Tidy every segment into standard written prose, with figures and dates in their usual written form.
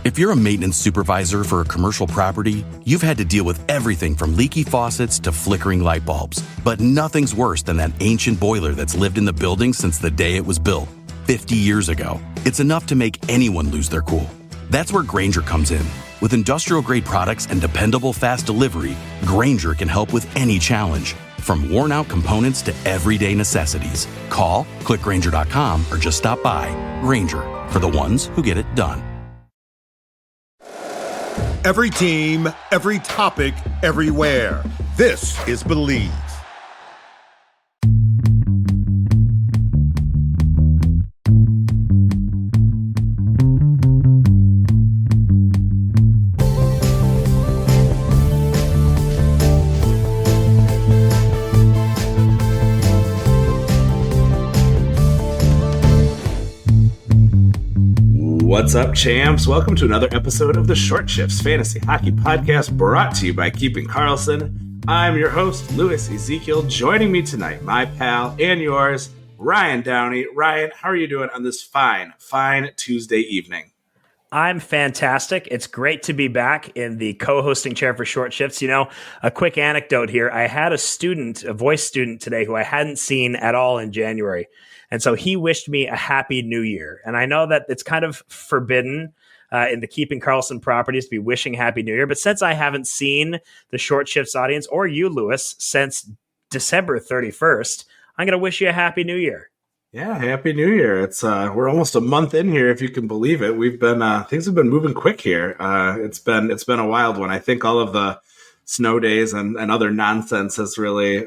If you're a maintenance supervisor for a commercial property, you've had to deal with everything from leaky faucets to flickering light bulbs. But nothing's worse than that ancient boiler that's lived in the building since the day it was built, 50 years ago. It's enough to make anyone lose their cool. That's where Grainger comes in. With industrial-grade products and dependable fast delivery, Grainger can help with any challenge, from worn-out components to everyday necessities. Call, click Grainger.com, or just stop by. Grainger, for the ones who get it done. Every team, every topic, everywhere. This is Believe. What's up, champs? Welcome to another episode of the Short Shifts Fantasy Hockey Podcast, brought to you by Ekman-Larsson. I'm your host, Louis Ezekiel. Joining me tonight, my pal and yours, Ryan Downey. Ryan, how are you doing on this fine Tuesday evening? I'm fantastic. It's great to be back in the co-hosting chair for Short Shifts. You know, a quick anecdote here. I had a voice student today who I hadn't seen at all in January. And so he wished me a happy new year. And I know that it's kind of forbidden in the Keeping Karlsson properties to be wishing happy new year. But since I haven't seen the Short Shifts audience or you, Louis, since December 31st, I'm going to wish you a happy new year. Yeah, happy new year. It's we're almost a month in here, if you can believe it. We've been things have been moving quick here. It's been a wild one. I think all of the snow days and other nonsense has really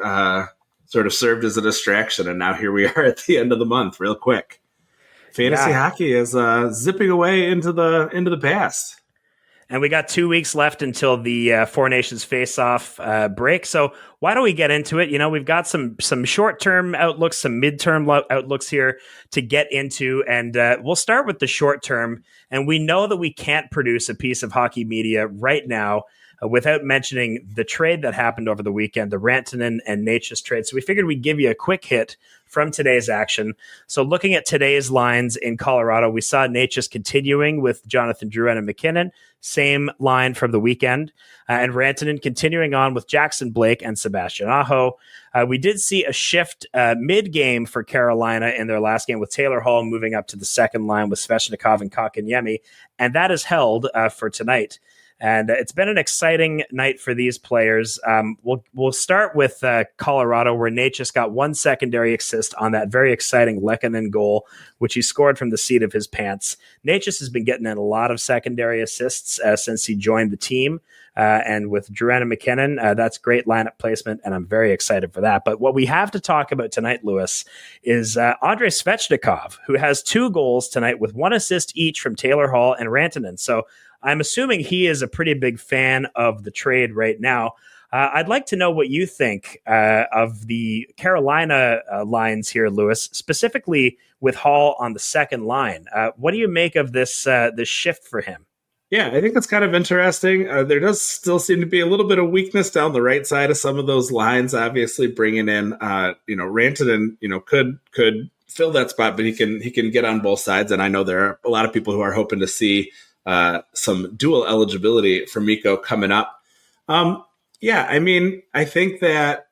sort of served as a distraction, and now here we are at the end of the month, real quick. Fantasy hockey is zipping away into the past. And we got 2 weeks left until the Four Nations face-off break. So why don't we get into it? You know, we've got some short-term outlooks, some mid-term outlooks here to get into. And we'll start with the short-term. And we know that we can't produce a piece of hockey media right now without mentioning the trade that happened over the weekend, the Rantanen and Necas trade. So we figured we'd give you a quick hit from today's action. So looking at today's lines in Colorado, we saw Necas continuing with Jonathan Drouin and McKinnon, same line from the weekend, and Rantanen continuing on with Jackson Blake and Sebastian Aho. We did see a shift mid-game for Carolina in their last game, with Taylor Hall moving up to the second line with Svechnikov and Kotkaniemi, and that is held for tonight. And it's been an exciting night for these players. We'll start with Colorado, where Necas got one secondary assist on that very exciting Lehkonen goal, which he scored from the seat of his pants. Necas has been getting in a lot of secondary assists since he joined the team. And with Drouin and McKinnon, that's great lineup placement, and I'm very excited for that. But what we have to talk about tonight, Louis, is Andrei Svechnikov, who has 2 goals tonight with 1 assist each from Taylor Hall and Rantanen. So I'm assuming he is a pretty big fan of the trade right now. I'd like to know what you think of the Carolina lines here, Louis, specifically with Hall on the second line. What do you make of this shift for him? Yeah, I think that's kind of interesting. There does still seem to be a little bit of weakness down the right side of some of those lines. Obviously, bringing in, Rantanen, could fill that spot, but he can get on both sides. And I know there are a lot of people who are hoping to see some dual eligibility for Mikko coming up. I think that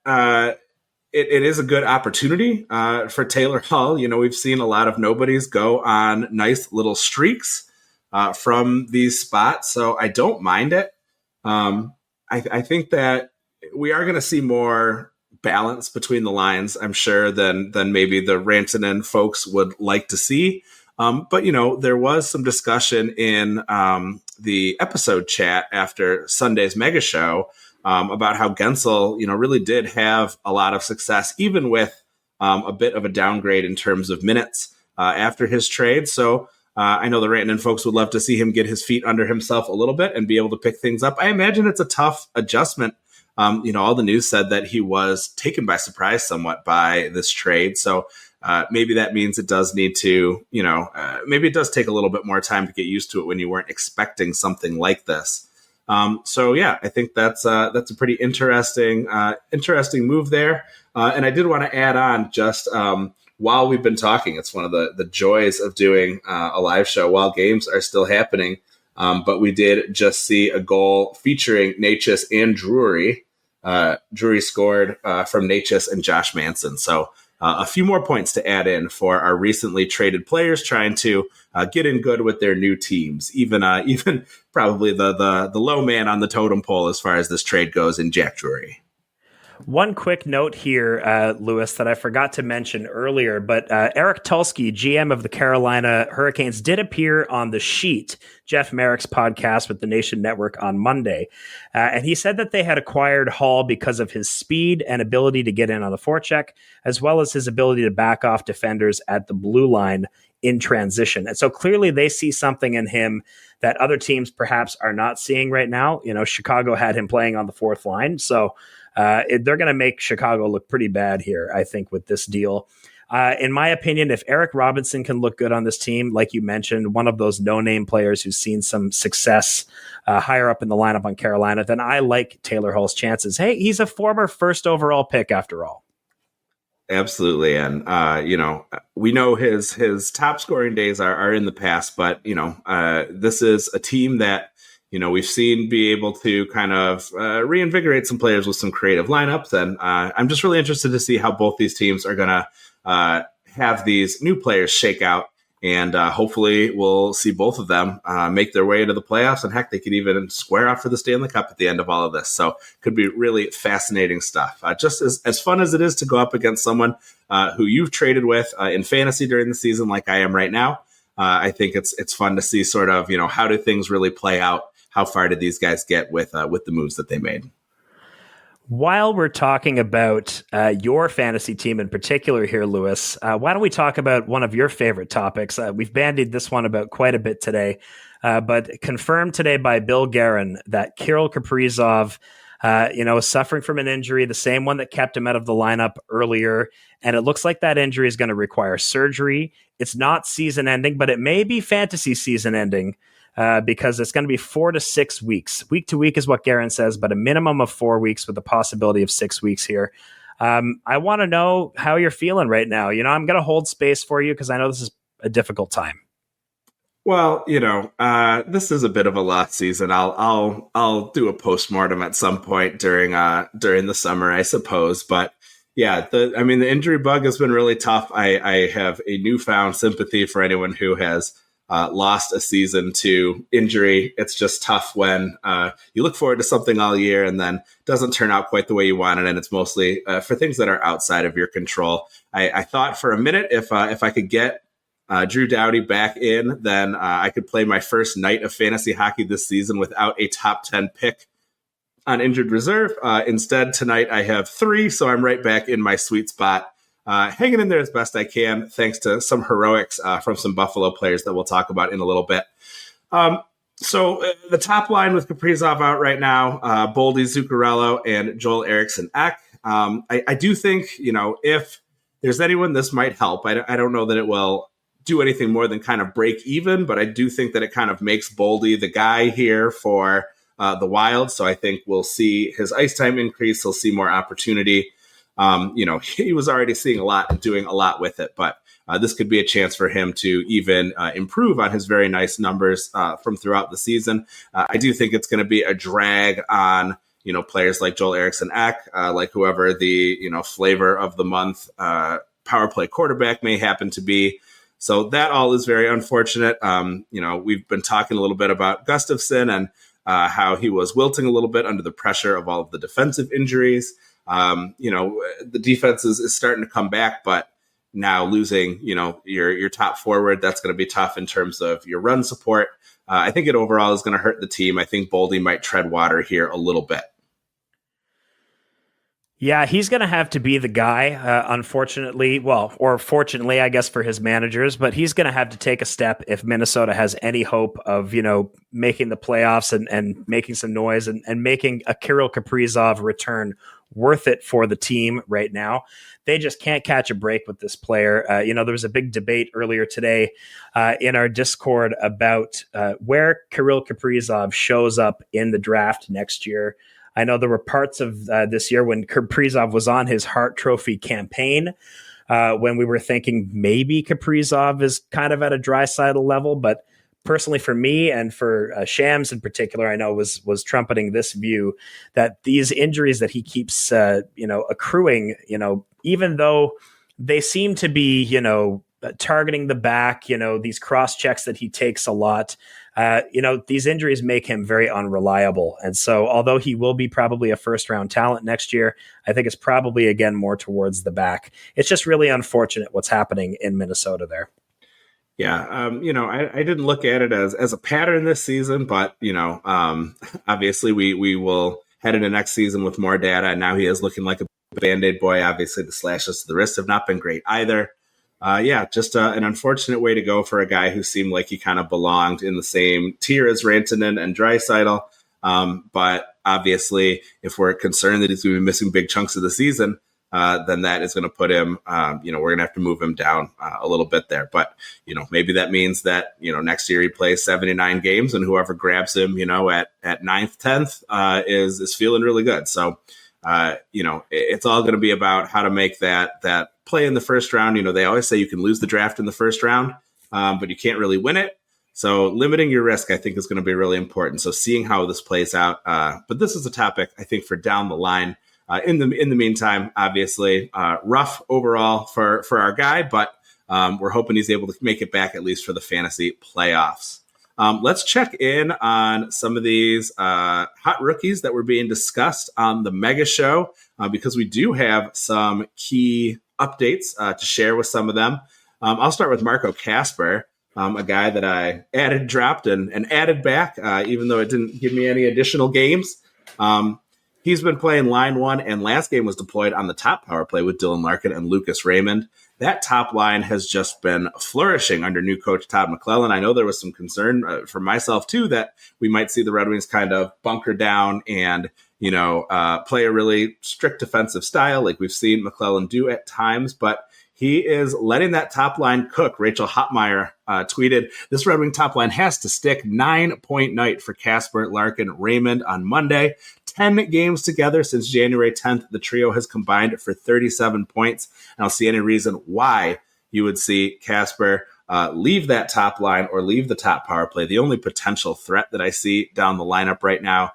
it is a good opportunity for Taylor Hall. You know, we've seen a lot of nobodies go on nice little streaks from these spots, so I don't mind it. I think that we are going to see more balance between the lines, I'm sure, than maybe the Rantanen folks would like to see. But, there was some discussion in the episode chat after Sunday's Megashow about how Gensel, really did have a lot of success, even with a bit of a downgrade in terms of minutes after his trade. So I know the Rantanen folks would love to see him get his feet under himself a little bit and be able to pick things up. I imagine it's a tough adjustment. All the news said that he was taken by surprise somewhat by this trade. So maybe that means it does need to, maybe it does take a little bit more time to get used to it when you weren't expecting something like this. I think that's a pretty interesting move there. And I did want to add on just while we've been talking, it's one of the joys of doing a live show while games are still happening. But we did just see a goal featuring Natchez and Drury. Drury scored from Natchez and Josh Manson. So a few more points to add in for our recently traded players trying to get in good with their new teams. Even probably the low man on the totem pole as far as this trade goes in Jack Drury. One quick note here, Lewis, that I forgot to mention earlier, but Eric Tulsky, GM of the Carolina Hurricanes, did appear on The Sheet, Jeff Merrick's podcast with the Nation Network on Monday. And he said that they had acquired Hall because of his speed and ability to get in on the forecheck, as well as his ability to back off defenders at the blue line in transition. And so clearly they see something in him that other teams perhaps are not seeing right now. You know, Chicago had him playing on the fourth line. So they're going to make Chicago look pretty bad here, I think, with this deal. In my opinion, if Eric Robinson can look good on this team, like you mentioned, one of those no-name players who's seen some success higher up in the lineup on Carolina, then I like Taylor Hall's chances. Hey, he's a former first overall pick after all. Absolutely. And, we know his top scoring days are in the past, but, this is a team that, we've seen be able to kind of reinvigorate some players with some creative lineups. And I'm just really interested to see how both these teams are going to have these new players shake out. And hopefully we'll see both of them make their way into the playoffs. And heck, they could even square off for the Stanley Cup at the end of all of this. So could be really fascinating stuff. Just as fun as it is to go up against someone who you've traded with in fantasy during the season, like I am right now. I think it's fun to see sort of, how do things really play out? How far did these guys get with the moves that they made? While we're talking about your fantasy team in particular here, Lewis, why don't we talk about one of your favorite topics? We've bandied this one about quite a bit today, but confirmed today by Bill Guerin that Kirill Kaprizov, is suffering from an injury, the same one that kept him out of the lineup earlier. And it looks like that injury is going to require surgery. It's not season ending, but it may be fantasy season ending. Because it's going to be 4 to 6 weeks. Week to week is what Guerin says, but a minimum of 4 weeks with the possibility of 6 weeks here. I want to know how you're feeling right now. I'm going to hold space for you because I know this is a difficult time. Well, this is a bit of a lost season. I'll do a postmortem at some point during the summer, I suppose. But yeah, the injury bug has been really tough. I have a newfound sympathy for anyone who has lost a season to injury. It's just tough when you look forward to something all year and then doesn't turn out quite the way you wanted. And it's mostly for things that are outside of your control. I thought for a minute if I could get Drew Doughty back in, then I could play my first night of fantasy hockey this season without a top 10 pick on injured reserve. Instead, tonight I have 3, so I'm right back in my sweet spot. Hanging in there as best I can, thanks to some heroics from some Buffalo players that we'll talk about in a little bit. So the top line with Kaprizov out right now, Boldy, Zuccarello, and Joel Eriksson Ek. I do think, if there's anyone this might help, I don't know that it will do anything more than kind of break even, but I do think that it kind of makes Boldy the guy here for the Wild. So I think we'll see his ice time increase. He'll see more opportunity. He was already seeing a lot and doing a lot with it, but this could be a chance for him to even improve on his very nice numbers from throughout the season. I do think it's going to be a drag on, players like Joel Eriksson Ek, like whoever the, flavor of the month power play quarterback may happen to be. So that all is very unfortunate. We've been talking a little bit about Gustafsson and how he was wilting a little bit under the pressure of all of the defensive injuries. The defense is starting to come back, but now losing, your top forward, that's going to be tough in terms of your run support. I think it overall is going to hurt the team. I think Boldy might tread water here a little bit. Yeah, he's going to have to be the guy, unfortunately, or fortunately, I guess, for his managers, but he's going to have to take a step if Minnesota has any hope of, making the playoffs and making some noise and making a Kirill Kaprizov return worth it for the team right now. They just can't catch a break with this player. There was a big debate earlier today in our Discord about where Kirill Kaprizov shows up in the draft next year. I know there were parts of this year when Kaprizov was on his Hart Trophy campaign when we were thinking maybe Kaprizov is kind of at a Draisaitl level, but personally for me and for Shams in particular, I know was trumpeting this view that these injuries that he keeps, accruing, even though they seem to be, targeting the back, these cross checks that he takes a lot, these injuries make him very unreliable. And so although he will be probably a first round talent next year, I think it's probably again more towards the back. It's just really unfortunate what's happening in Minnesota there. Yeah, I didn't look at it as a pattern this season, but, obviously we will head into next season with more data. And now he is looking like a Band-Aid boy. Obviously, the slashes to the wrist have not been great either. Just an unfortunate way to go for a guy who seemed like he kind of belonged in the same tier as Rantanen and Draisaitl. But obviously, if we're concerned that he's going to be missing big chunks of the season, then that is going to put him, we're going to have to move him down a little bit there. But, maybe that means that, next year he plays 79 games and whoever grabs him, at 9th, 10th is feeling really good. So, it's all going to be about how to make that play in the first round. They always say you can lose the draft in the first round, but you can't really win it. So limiting your risk, I think, is going to be really important. So seeing how this plays out. But this is a topic, I think, for down the line. In the meantime, obviously, rough overall for our guy, but we're hoping he's able to make it back at least for the fantasy playoffs. Let's check in on some of these hot rookies that were being discussed on the Megashow, because we do have some key updates to share with some of them. I'll start with Marco Kasper, a guy that I dropped and added back, even though it didn't give me any additional games. He's been playing line one, and last game was deployed on the top power play with Dylan Larkin and Lucas Raymond. That top line has just been flourishing under new coach Todd McClellan. I know there was some concern for myself, too, that we might see the Red Wings kind of bunker down and, play a really strict defensive style like we've seen McClellan do at times. But he is letting that top line cook. Rachel Hotmeyer tweeted, "This Red Wing top line has to stick. 9-point night for Kasper, Larkin, Raymond on Monday. 10 games together since January 10th. The trio has combined for 37 points. I don't see any reason why you would see Kasper leave that top line or leave the top power play. The only potential threat that I see down the lineup right now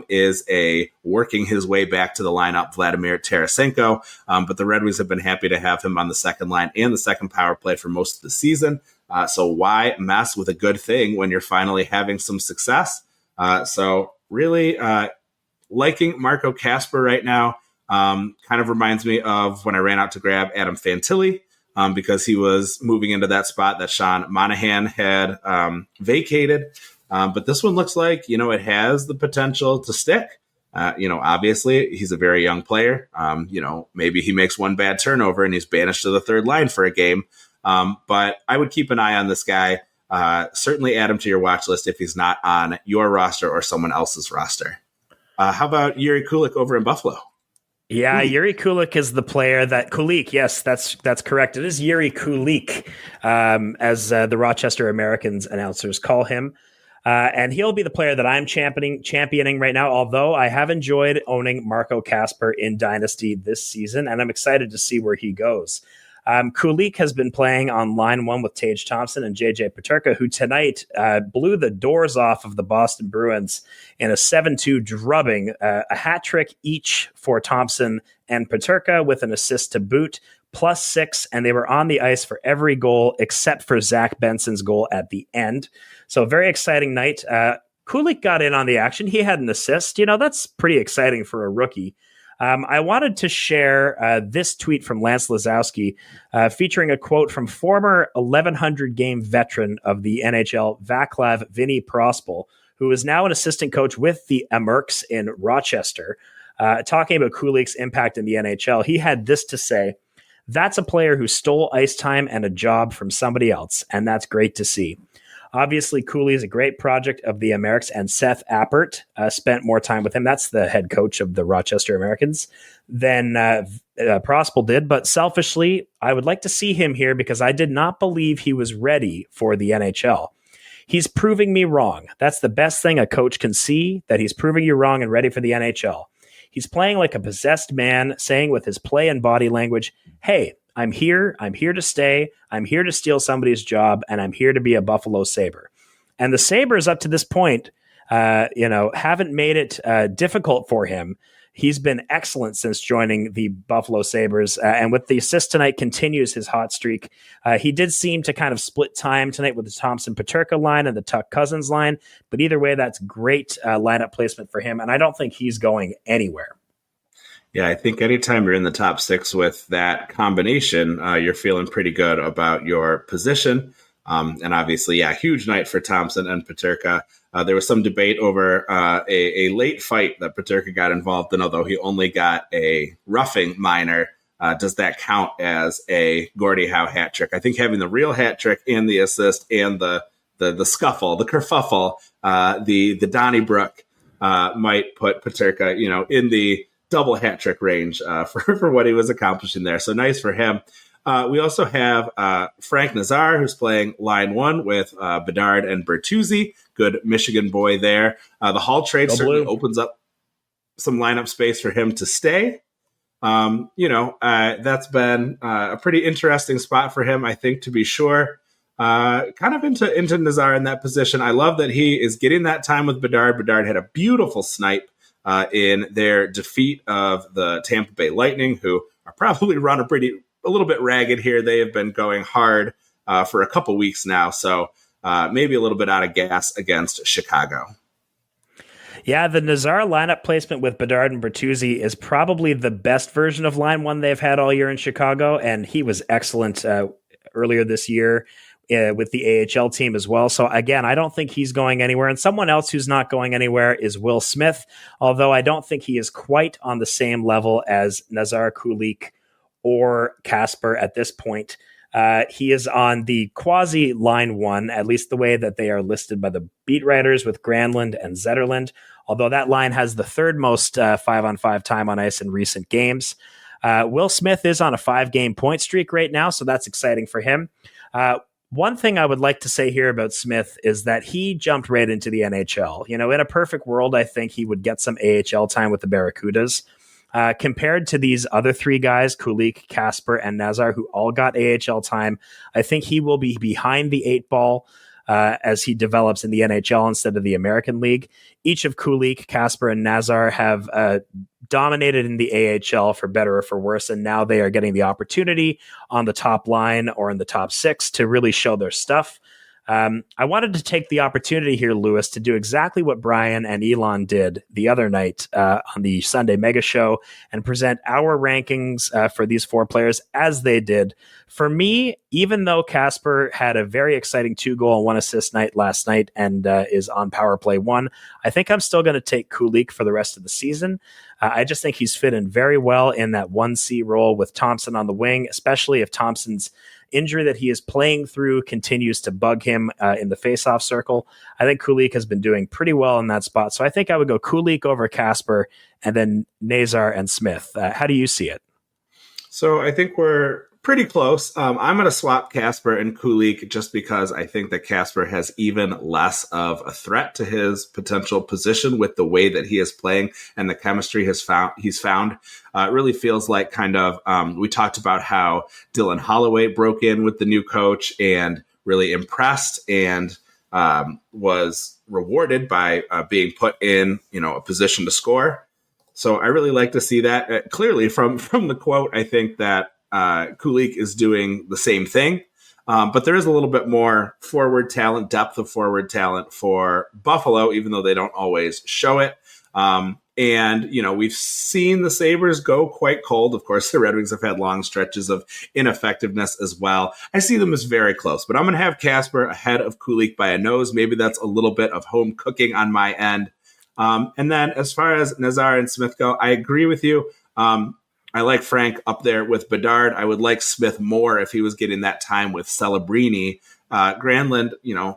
is a working his way back to the lineup, Vladimir Tarasenko. But the Red Wings have been happy to have him on the second line and the second power play for most of the season. So why mess with a good thing when you're finally having some success? So really liking Marco Kasper right now. Kind of reminds me of when I ran out to grab Adam Fantilli, because he was moving into that spot that Sean Monahan had vacated. But this one looks like, it has the potential to stick. Obviously, he's a very young player. Maybe he makes one bad turnover and he's banished to the third line for a game. But I would keep an eye on this guy. Certainly add him to your watch list if he's not on your roster or someone else's roster. How about Yuri Kulich over in Buffalo? Yeah, Yuri Kulich is the player that Kulich. Yes, that's correct. It is Yuri Kulich, as the Rochester Americans announcers call him. And he'll be the player that I'm championing right now, although I have enjoyed owning Marco Kasper in Dynasty this season, and I'm excited to see where he goes. Kulich has been playing on line one with Tage Thompson and JJ Peterka, who tonight blew the doors off of the Boston Bruins in a 7-2 drubbing, a hat trick each for Thompson and Peterka with an assist to boot, +6, and they were on the ice for every goal except for Zach Benson's goal at the end. So very exciting night. Kulich got in on the action. He had an assist. That's pretty exciting for a rookie. I wanted to share this tweet from Lance Lazowski featuring a quote from former 1,100 game veteran of the NHL, Vaclav Vinny Prospal, who is now an assistant coach with the Amerks in Rochester, talking about Kulich's impact in the NHL. He had this to say: "That's a player who stole ice time and a job from somebody else, and that's great to see. Obviously, Cooley is a great project of the Americans, and Seth Appert spent more time with him. That's the head coach of the Rochester Americans than Prospal did. But selfishly, I would like to see him here because I did not believe he was ready for the NHL. He's proving me wrong. That's the best thing a coach can see, that he's proving you wrong and ready for the NHL. He's playing like a possessed man, saying with his play and body language, hey, I'm here to stay, I'm here to steal somebody's job, and I'm here to be a Buffalo Sabre. And the Sabres up to this point, haven't made it difficult for him. He's been excellent since joining the Buffalo Sabres. And with the assist tonight, continues his hot streak. He did seem to kind of split time tonight with the Thompson-Peterka line and the Tuck Cousins line. But either way, that's great lineup placement for him. And I don't think he's going anywhere. Yeah, I think anytime you're in the top six with that combination, you're feeling pretty good about your position. And obviously, huge night for Thompson and Peterka. There was some debate over a late fight that Peterka got involved in, although he only got a roughing minor. Does that count as a Gordie Howe hat trick? I think having the real hat trick and the assist and the scuffle, the kerfuffle, the Donnybrook might put Peterka, in the double hat trick range for what he was accomplishing there. So nice for him. We also have Frank Nazar, who's playing line one with Bedard and Bertuzzi. Good Michigan boy there. The Hall trade certainly opens up some lineup space for him to stay. That's been a pretty interesting spot for him, I think, to be sure. Kind of into Nazar in that position. I love that he is getting that time with Bedard. Bedard had a beautiful snipe in their defeat of the Tampa Bay Lightning, who are probably run a little bit ragged here. They have been going hard for a couple weeks now, so maybe a little bit out of gas against Chicago. Yeah, the Nazar lineup placement with Bedard and Bertuzzi is probably the best version of line one they've had all year in Chicago, and he was excellent earlier this year with the AHL team as well. So again, I don't think he's going anywhere. And someone else who's not going anywhere is Will Smith, although I don't think he is quite on the same level as Nazar, Kulich, or Kasper at this point. He is on the quasi line one, at least the way that they are listed by the beat writers with Granlund and Zetterlund, although that line has the third most 5-on-5 time on ice in recent games. Will Smith is on a 5-game point streak right now, so that's exciting for him. One thing I would like to say here about Smith is that he jumped right into the NHL. In a perfect world, I think he would get some AHL time with the Barracudas. Compared to these other three guys, Kulich, Kasper, and Nazar, who all got AHL time, I think he will be behind the 8-ball as he develops in the NHL instead of the American League. Each of Kulich, Kasper, and Nazar have dominated in the AHL for better or for worse, and now they are getting the opportunity on the top line or in the top 6 to really show their stuff. I wanted to take the opportunity here, Lewis, to do exactly what Brian and Elon did the other night on the Sunday Megashow and present our rankings for these 4 players as they did. For me, even though Kasper had a very exciting 2-goal and 1-assist night last night and is on powerplay 1, I think I'm still going to take Kulich for the rest of the season. I just think he's fit in very well in that 1C role with Thompson on the wing, especially if Thompson's injury that he is playing through continues to bug him in the faceoff circle. I think Kulich has been doing pretty well in that spot. So I think I would go Kulich over Kasper and then Nazar and Smith. How do you see it? So I think we're pretty close. I'm going to swap Kasper and Kulich just because I think that Kasper has even less of a threat to his potential position with the way that he is playing and the chemistry he's found. It really feels like kind of, we talked about how Dylan Holloway broke in with the new coach and really impressed and was rewarded by being put in, a position to score. So I really like to see that. Clearly from the quote, I think that Kulich is doing the same thing, but there is a little bit more forward talent, depth of forward talent for Buffalo, even though they don't always show it. And, we've seen the Sabres go quite cold. Of course, the Red Wings have had long stretches of ineffectiveness as well. I see them as very close, but I'm going to have Kasper ahead of Kulich by a nose. Maybe that's a little bit of home cooking on my end. And then as far as Nazar and Smith go, I agree with you. I like Frank up there with Bedard. I would like Smith more if he was getting that time with Celebrini. Granlund,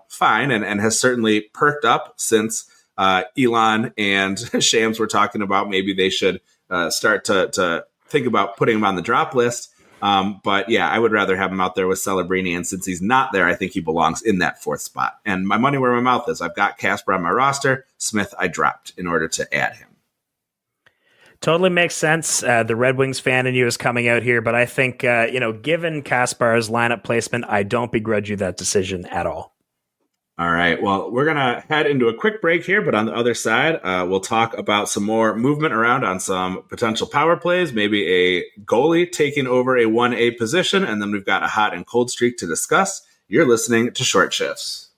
fine, and has certainly perked up since Elon and Shams were talking about maybe they should start to think about putting him on the drop list. But yeah, I would rather have him out there with Celebrini. And since he's not there, I think he belongs in that 4th spot. And my money where my mouth is. I've got Kasper on my roster. Smith I dropped in order to add him. Totally makes sense. The Red Wings fan in you is coming out here, but I think, given Kaspar's lineup placement, I don't begrudge you that decision at all. All right. Well, we're going to head into a quick break here, but on the other side, we'll talk about some more movement around on some potential power plays, maybe a goalie taking over a 1A position, and then we've got a hot and cold streak to discuss. You're listening to Short Shifts.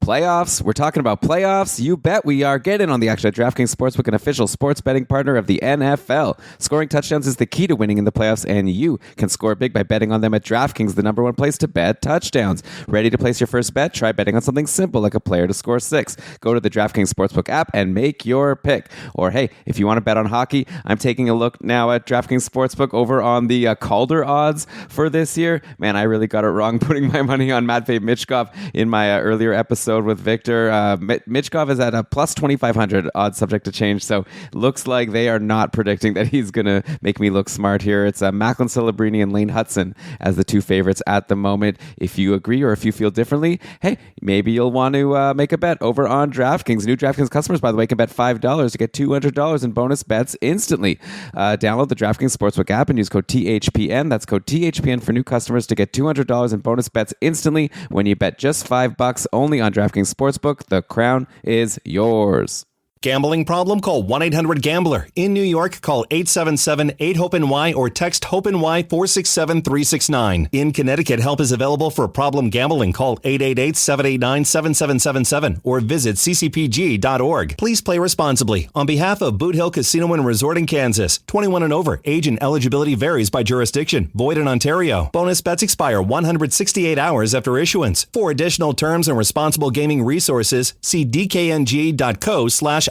Playoffs. We're talking about playoffs. You bet we are. Get in on the action at DraftKings Sportsbook, an official sports betting partner of the NFL. Scoring touchdowns is the key to winning in the playoffs, and you can score big by betting on them at DraftKings, the number one place to bet touchdowns. Ready to place your first bet? Try betting on something simple like a player to score 6. Go to the DraftKings Sportsbook app and make your pick. Or hey, if you want to bet on hockey, I'm taking a look now at DraftKings Sportsbook over on the Calder odds for this year. Man, I really got it wrong putting my money on Matvei Michkov in my earlier episode with Victor. Michkov is at a plus 2,500 odds, subject to change. So looks like they are not predicting that he's going to make me look smart here. It's Macklin Celebrini and Lane Hudson as the two favorites at the moment. If you agree or if you feel differently, hey, maybe you'll want to make a bet over on DraftKings. New DraftKings customers, by the way, can bet $5 to get $200 in bonus bets instantly. Download the DraftKings Sportsbook app and use code THPN. That's code THPN for new customers to get $200 in bonus bets instantly when you bet just $5 only on DraftKings Sportsbook. The crown is yours. Gambling problem? Call 1-800-GAMBLER. In New York, call 877-8-HOPE-NY or text HOPE-NY 467-369. In Connecticut, help is available for problem gambling. Call 888-789-7777 or visit ccpg.org. Please play responsibly. On behalf of Boot Hill Casino and Resort in Kansas, 21 and over. Age and eligibility varies by jurisdiction. Void in Ontario. Bonus bets expire 168 hours after issuance. For additional terms and responsible gaming resources, see dkng.co/ice.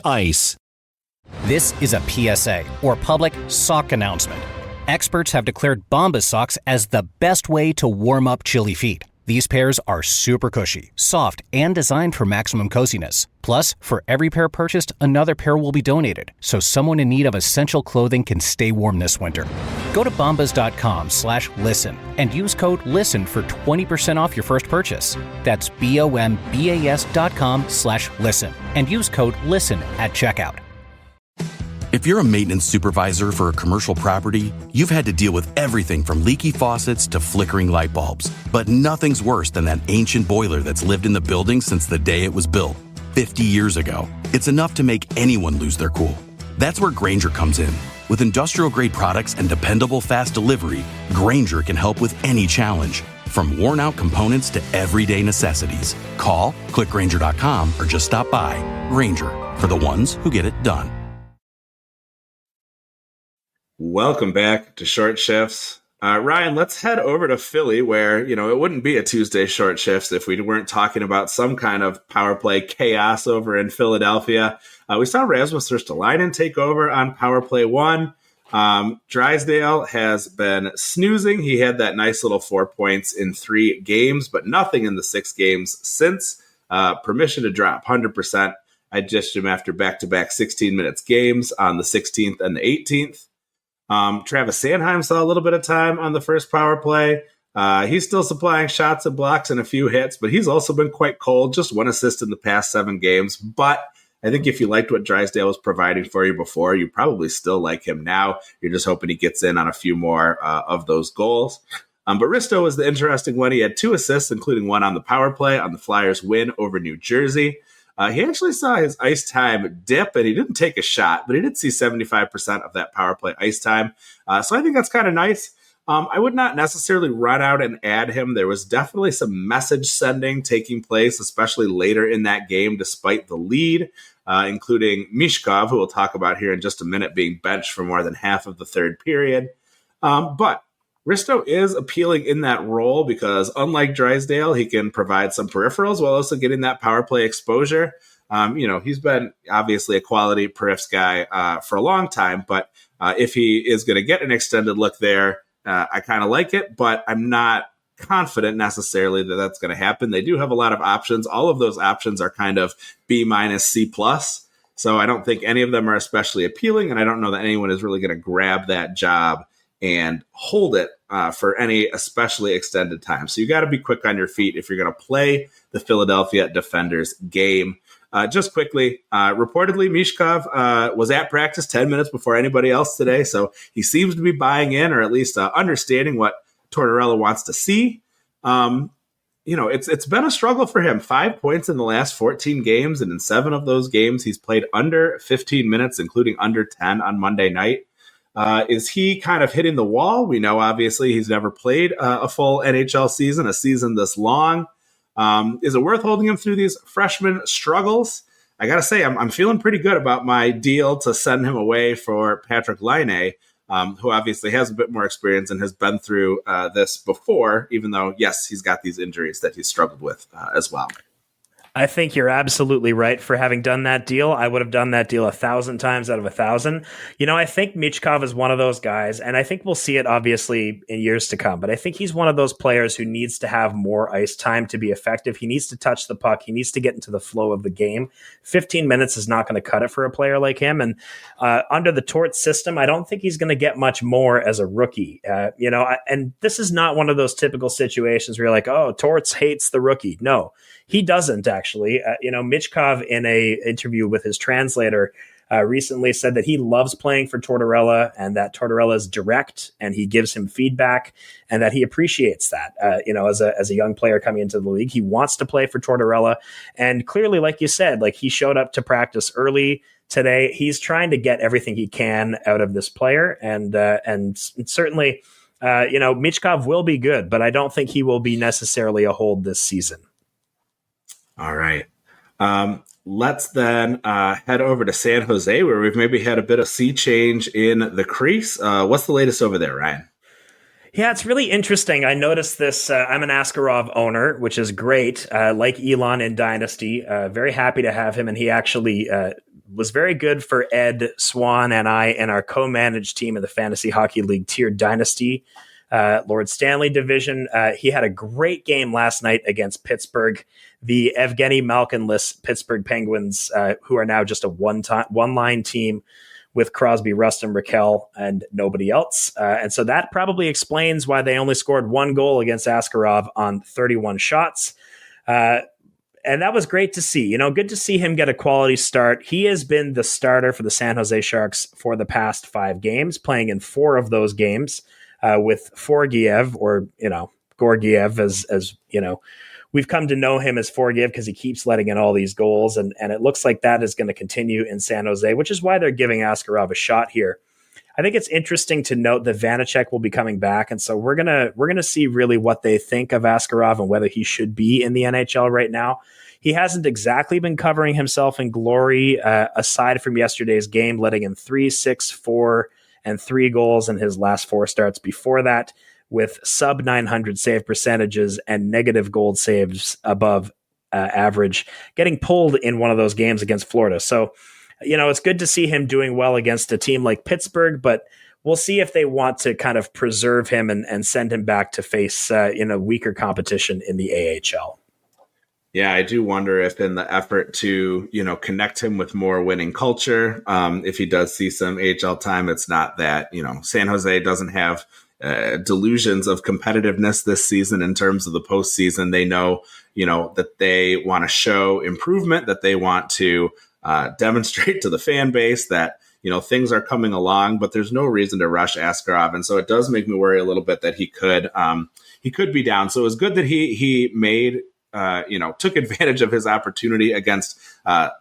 This is a PSA, or public sock announcement. Experts have declared Bombas socks as the best way to warm up chilly feet. These pairs are super cushy, soft, and designed for maximum coziness. Plus, for every pair purchased, another pair will be donated, so someone in need of essential clothing can stay warm this winter. Go to bombas.com/listen and use code LISTEN for 20% off your first purchase. That's BOMBAS.com/listen and use code LISTEN at checkout. If you're a maintenance supervisor for a commercial property, you've had to deal with everything from leaky faucets to flickering light bulbs. But nothing's worse than that ancient boiler that's lived in the building since the day it was built, 50 years ago. It's enough to make anyone lose their cool. That's where Grainger comes in. With industrial-grade products and dependable fast delivery, Grainger can help with any challenge. From worn-out components to everyday necessities. Call, click Grainger.com, or just stop by. Grainger, for the ones who get it done. Welcome back to Short Shifts. Ryan, let's head over to Philly where, it wouldn't be a Tuesday Short Shifts if we weren't talking about some kind of power play chaos over in Philadelphia. We saw Rasmus Ristolainen take over on power play 1. Drysdale has been snoozing. He had that nice little 4 points in 3 games, but nothing in the 6 games since. Permission to drop 100%. I dished him after back-to-back 16 minutes games on the 16th and the 18th. Travis Sanheim saw a little bit of time on the first power play. He's still supplying shots and blocks and a few hits, but he's also been quite cold. Just 1 assist in the past 7 games. But I think if you liked what Drysdale was providing for you before, you probably still like him now. You're just hoping he gets in on a few more of those goals. But Risto was the interesting one. He had 2 assists, including 1 on the power play on the Flyers' win over New Jersey. He actually saw his ice time dip, and he didn't take a shot, but he did see 75% of that power play ice time. So I think that's kind of nice. I would not necessarily run out and add him. There was definitely some message sending taking place, especially later in that game, despite the lead, including Michkov, who we'll talk about here in just a minute, being benched for more than half of the third period. But Risto is appealing in that role because, unlike Drysdale, he can provide some peripherals while also getting that power play exposure. He's been obviously a quality periffs guy for a long time, but if he is going to get an extended look there, I kind of like it, but I'm not confident necessarily that that's going to happen. They do have a lot of options. All of those options are kind of B-, C+. So I don't think any of them are especially appealing, and I don't know that anyone is really going to grab that job and hold it for any especially extended time. So you got to be quick on your feet if you're going to play the Philadelphia Defenders game. Just quickly, reportedly, Michkov was at practice 10 minutes before anybody else today, so he seems to be buying in or at least understanding what Tortorella wants to see. it's been a struggle for him. 5 points in the last 14 games, and in 7 of those games, he's played under 15 minutes, including under 10 on Monday night. Is he kind of hitting the wall? We know, obviously, he's never played a full NHL season, a season this long. Is it worth holding him through these freshman struggles? I got to say, I'm feeling pretty good about my deal to send him away for Patrick Laine, who obviously has a bit more experience and has been through this before, even though, yes, he's got these injuries that he's struggled with as well. I think you're absolutely right for having done that deal. I would have done that deal 1,000 times out of 1,000. I think Michkov is one of those guys, and I think we'll see it obviously in years to come, but I think he's one of those players who needs to have more ice time to be effective. He needs to touch the puck. He needs to get into the flow of the game. 15 minutes is not going to cut it for a player like him. And under the Torts system, I don't think he's going to get much more as a rookie. And this is not one of those typical situations where you're like, oh, Torts hates the rookie. No, he doesn't actually. Michkov in a interview with his translator recently said that he loves playing for Tortorella and that Tortorella is direct and he gives him feedback and that he appreciates that. As a young player coming into the league, he wants to play for Tortorella. And clearly, like you said, like he showed up to practice early today. He's trying to get everything he can out of this player. And certainly, Michkov will be good, but I don't think he will be necessarily a hold this season. All right. Let's then head over to San Jose, where we've maybe had a bit of sea change in the crease. What's the latest over there, Ryan? Yeah, it's really interesting. I noticed this. I'm an Askarov owner, which is great. Like Elon in Dynasty, very happy to have him. And he actually was very good for Ed, Swan, and I and our co-managed team in the Fantasy Hockey League Tier Dynasty Lord Stanley division. He had a great game last night against Pittsburgh, the Evgeny Malkinless Pittsburgh Penguins, who are now just a one-line team with Crosby, Rust, and Raquel, and nobody else. And so that probably explains why they only scored 1 goal against Askarov on 31 shots. And that was great to see. Good to see him get a quality start. He has been the starter for the San Jose Sharks for the past 5 games, playing in 4 of those games. With Forgiev, or Gorgiev, as we've come to know him as Forgiev because he keeps letting in all these goals, and it looks like that is going to continue in San Jose, which is why they're giving Askarov a shot here. I think it's interesting to note that Vanacek will be coming back, and so we're gonna see really what they think of Askarov and whether he should be in the NHL right now. He hasn't exactly been covering himself in glory, aside from yesterday's game, letting in 3, 6, 4. And 3 goals in his last 4 starts before that, with sub 900 save percentages and negative goal saves above average, getting pulled in one of those games against Florida. So, it's good to see him doing well against a team like Pittsburgh, but we'll see if they want to kind of preserve him and send him back to face weaker competition in the AHL. Yeah, I do wonder if in the effort to, connect him with more winning culture, if he does see some AHL time, it's not that, San Jose doesn't have delusions of competitiveness this season in terms of the postseason. They know, that they want to show improvement, that they want to demonstrate to the fan base that, things are coming along, but there's no reason to rush Askarov. And so it does make me worry a little bit that he could be down. So it was good that he made took advantage of his opportunity against,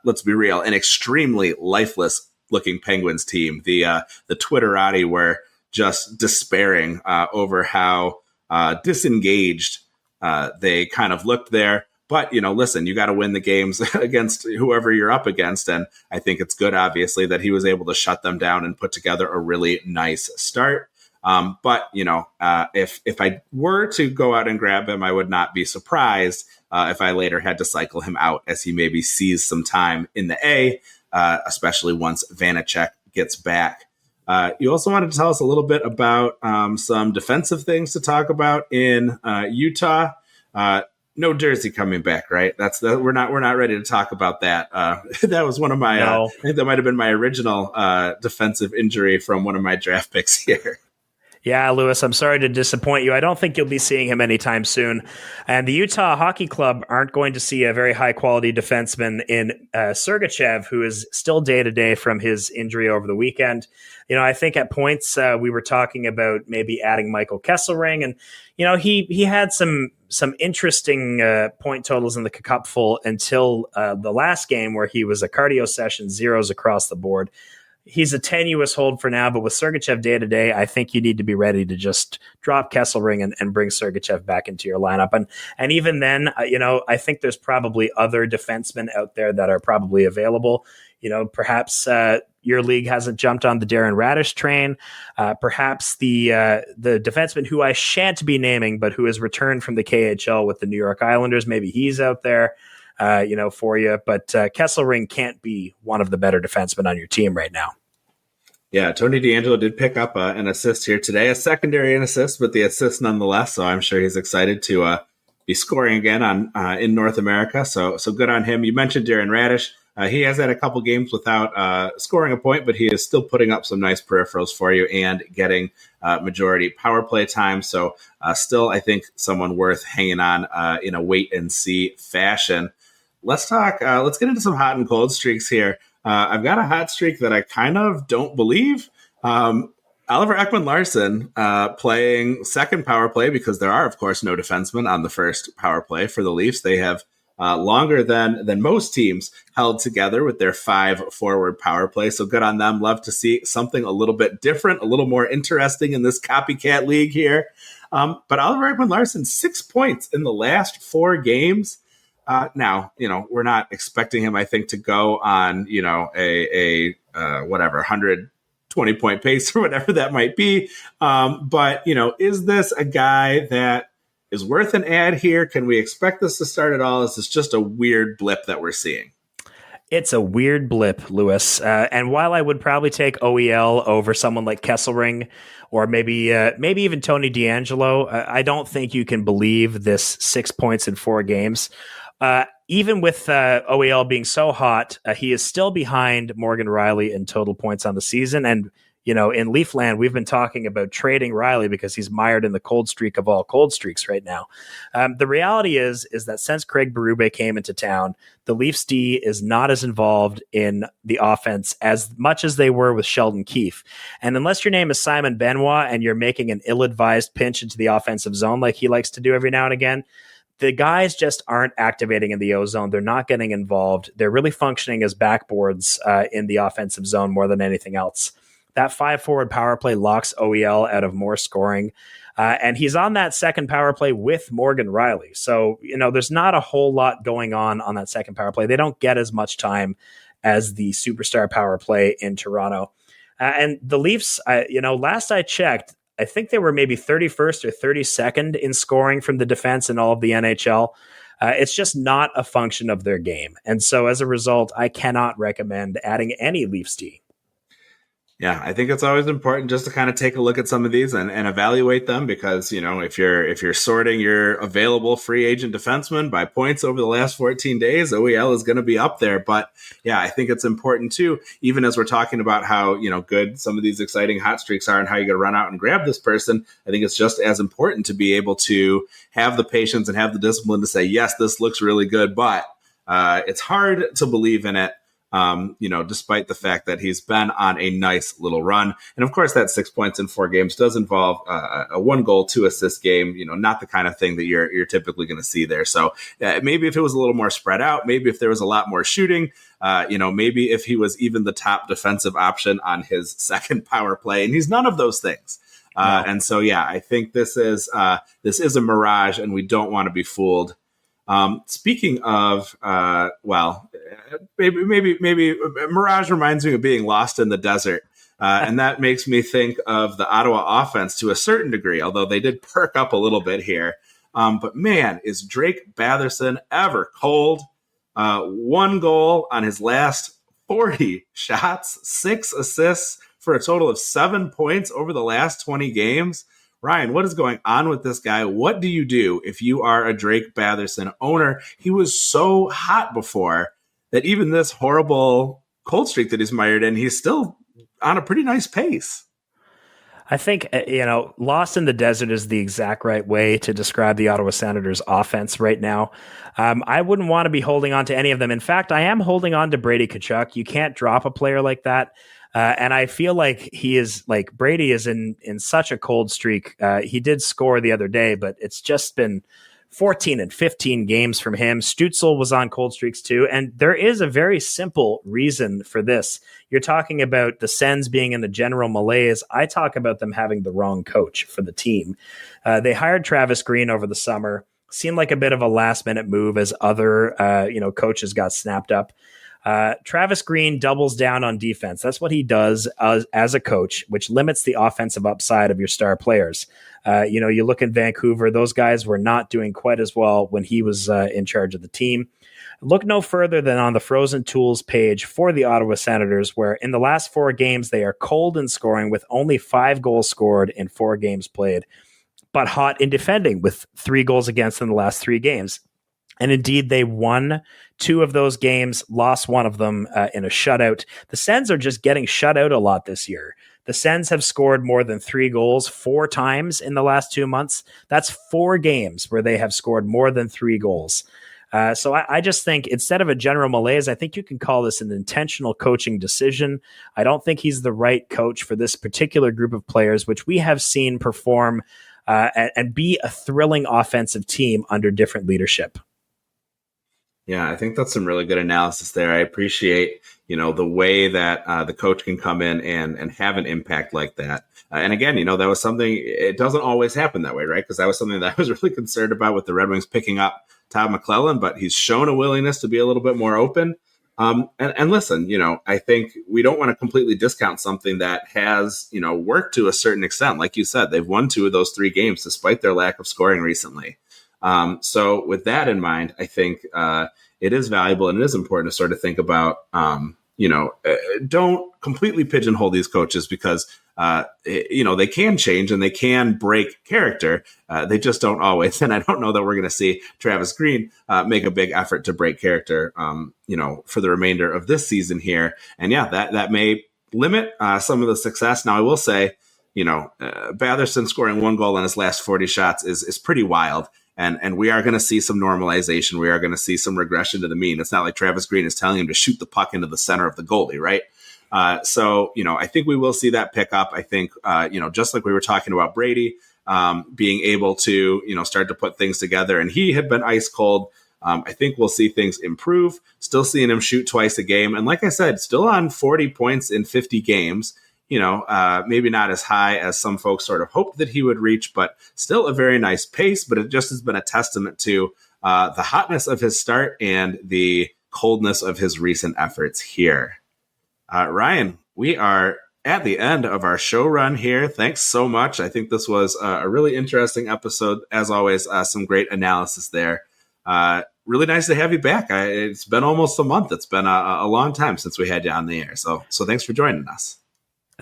let's be real, an extremely lifeless looking Penguins team. The Twitterati were just despairing over how disengaged they kind of looked there. But, listen, you got to win the games against whoever you're up against. And I think it's good, obviously, that he was able to shut them down and put together a really nice start. But if I were to go out and grab him, I would not be surprised if I later had to cycle him out as he maybe sees some time in the A, especially once Vanacek gets back. You also wanted to tell us a little bit about some defensive things to talk about in Utah. No Jersey coming back, right? We're not ready to talk about that. That was one of my. I think that might have been my original defensive injury from one of my draft picks here. Yeah, Lewis, I'm sorry to disappoint you. I don't think you'll be seeing him anytime soon. And the Utah Hockey Club aren't going to see a very high-quality defenseman in Sergachev, who is still day-to-day from his injury over the weekend. I think at points we were talking about maybe adding Michael Kesselring, and he had some interesting point totals in the cupful until the last game where he was a cardio session, zeros across the board. He's a tenuous hold for now, but with Sergachev day to day, I think you need to be ready to just drop Kesselring and bring Sergachev back into your lineup. And even then, I think there's probably other defensemen out there that are probably available. Perhaps your league hasn't jumped on the Darren Radish train. Perhaps the defenseman who I shan't be naming, but who has returned from the KHL with the New York Islanders, maybe he's out there. For you, but Kesselring can't be one of the better defensemen on your team right now. Yeah, Tony DeAngelo did pick up an assist here today, a secondary assist, but the assist nonetheless. So I'm sure he's excited to be scoring again in North America. So good on him. You mentioned Darren Radish. He has had a couple games without scoring a point, but he is still putting up some nice peripherals for you and getting majority power play time. So still, I think someone worth hanging on in a wait and see fashion. Let's talk. Let's get into some hot and cold streaks here. I've got a hot streak that I kind of don't believe. Oliver Ekman-Larsson playing second power play because there are, of course, no defensemen on the first power play for the Leafs. They have longer than most teams held together with their 5 forward power play. So good on them. Love to see something a little bit different, a little more interesting in this copycat league here. But Oliver Ekman-Larsson, 6 points in the last 4 games. Now, we're not expecting him, I think, to go on, a 120 point pace or whatever that might be. But, is this a guy that is worth an ad here? Can we expect this to start at all? Is this just a weird blip that we're seeing? It's a weird blip, Lewis. And while I would probably take OEL over someone like Kesselring or maybe even Tony DeAngelo, I don't think you can believe this 6 points in 4 games. Even with OEL being so hot, he is still behind Morgan Riley in total points on the season. And, in Leafland, we've been talking about trading Riley because he's mired in the cold streak of all cold streaks right now. The reality is that since Craig Berube came into town, the Leafs D is not as involved in the offense as much as they were with Sheldon Keefe. And unless your name is Simon Benoit and you're making an ill-advised pinch into the offensive zone like he likes to do every now and again, the guys just aren't activating in the O zone. They're not getting involved. They're really functioning as backboards in the offensive zone more than anything else. That 5 forward power play locks OEL out of more scoring. And he's on that second power play with Morgan Riley. So, there's not a whole lot going on that second power play. They don't get as much time as the superstar power play in Toronto. And the Leafs, last I checked, I think they were maybe 31st or 32nd in scoring from the defense in all of the NHL. It's just not a function of their game. And so as a result, I cannot recommend adding any Leafs D. Yeah, I think it's always important just to kind of take a look at some of these and evaluate them because, if you're sorting your available free agent defensemen by points over the last 14 days, OEL is going to be up there. But yeah, I think it's important too, even as we're talking about how, good some of these exciting hot streaks are and how you're going to run out and grab this person. I think it's just as important to be able to have the patience and have the discipline to say, yes, this looks really good, but it's hard to believe in it. Despite the fact that he's been on a nice little run. And of course, that 6 points in 4 games does involve a 1 goal, 2 assist game, not the kind of thing that you're typically going to see there. So maybe if it was a little more spread out, maybe if there was a lot more shooting, maybe if he was even the top defensive option on his second power play, and he's none of those things. No. And so, yeah, I think this is a mirage and we don't want to be fooled. Speaking of, maybe mirage reminds me of being lost in the desert. And that makes me think of the Ottawa offense to a certain degree, although they did perk up a little bit here. But man, is Drake Batherson ever cold? 1 goal on his last 40 shots, 6 assists for a total of 7 points over the last 20 games. Ryan, what is going on with this guy? What do you do if you are a Drake Batherson owner? He was so hot before that even this horrible cold streak that he's mired in, he's still on a pretty nice pace. I think, lost in the desert is the exact right way to describe the Ottawa Senators offense right now. I wouldn't want to be holding on to any of them. In fact, I am holding on to Brady Tkachuk. You can't drop a player like that. And I feel like Brady is in such a cold streak. He did score the other day, but it's just been 14 and 15 games from him. Stützle was on cold streaks too. And there is a very simple reason for this. You're talking about the Sens being in the general malaise. I talk about them having the wrong coach for the team. They hired Travis Green over the summer. Seemed like a bit of a last minute move as other coaches got snapped up. Travis Green doubles down on defense. That's what he does as a coach, which limits the offensive upside of your star players. You look at Vancouver, those guys were not doing quite as well when he was in charge of the team. Look no further than on the Frozen Tools page for the Ottawa Senators, where in the last 4 games, they are cold in scoring with only 5 goals scored in 4 games played, but hot in defending with 3 goals against in the last 3 games. And indeed, they won 2 of those games, lost 1 of them in a shutout. The Sens are just getting shut out a lot this year. The Sens have scored more than 3 goals 4 times in the last 2 months. That's 4 games where they have scored more than 3 goals. So I just think instead of a general malaise, I think you can call this an intentional coaching decision. I don't think he's the right coach for this particular group of players, which we have seen perform and be a thrilling offensive team under different leadership. Yeah, I think that's some really good analysis there. I appreciate, the way that the coach can come in and have an impact like that. And again, that was something, it doesn't always happen that way, right? Because that was something that I was really concerned about with the Red Wings picking up Todd McClellan, but he's shown a willingness to be a little bit more open. And listen, I think we don't want to completely discount something that has, worked to a certain extent. Like you said, they've won 2 of those 3 games despite their lack of scoring recently. So with that in mind, I think it is valuable and it is important to sort of think about, don't completely pigeonhole these coaches because, they can change and they can break character. They just don't always. And I don't know that we're going to see Travis Green make a big effort to break character, for the remainder of this season here. And yeah, that may limit some of the success. Now, I will say, Batherson scoring 1 goal in his last 40 shots is pretty wild. And we are going to see some normalization. We are going to see some regression to the mean. It's not like Travis Green is telling him to shoot the puck into the center of the goalie, right? So I think we will see that pick up. I think, just like we were talking about Brady being able to, start to put things together. And he had been ice cold. I think we'll see things improve. Still seeing him shoot twice a game. And like I said, still on 40 points in 50 games. Maybe not as high as some folks sort of hoped that he would reach, but still a very nice pace. But it just has been a testament to the hotness of his start and the coldness of his recent efforts here. Ryan, we are at the end of our show run here. Thanks so much. I think this was a really interesting episode. As always, some great analysis there. Really nice to have you back. It's been almost a month. It's been a long time since we had you on the air. So thanks for joining us.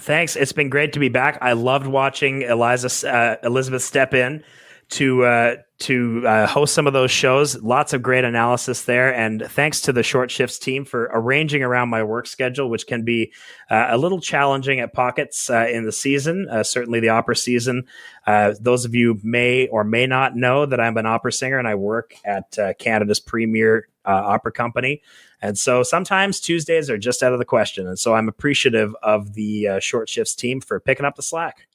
Thanks. It's been great to be back. I loved watching Elizabeth step in to host some of those shows. Lots of great analysis there. And thanks to the Short Shifts team for arranging around my work schedule, which can be a little challenging at pockets in the season, certainly the opera season. Those of you may or may not know that I'm an opera singer and I work at Canada's premier opera company. And so sometimes Tuesdays are just out of the question. And so I'm appreciative of the Short Shifts team for picking up the slack.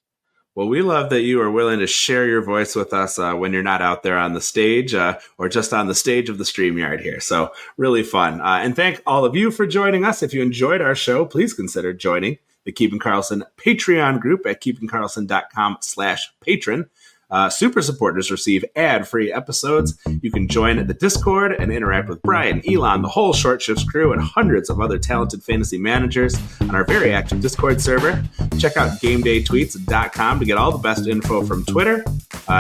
Well, we love that you are willing to share your voice with us when you're not out there on the stage or just on the stage of the StreamYard here. So really fun. And thank all of you for joining us. If you enjoyed our show, please consider joining the Keeping Karlsson Patreon group at keepingkarlsson.com/patron. Super supporters receive ad-free episodes. You can join the Discord and interact with Brian, Elon, the whole Short Shifts crew, and hundreds of other talented fantasy managers on our very active Discord server. Check out GameDayTweets.com to get all the best info from Twitter,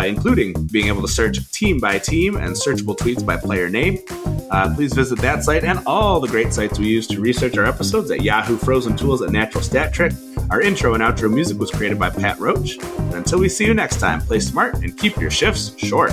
including being able to search team by team and searchable tweets by player name. Please visit that site and all the great sites we use to research our episodes at Yahoo, Frozen Tools, and Natural Stat Trick. Our intro and outro music was created by Pat Roach. And until we see you next time, play smart and keep your shifts short.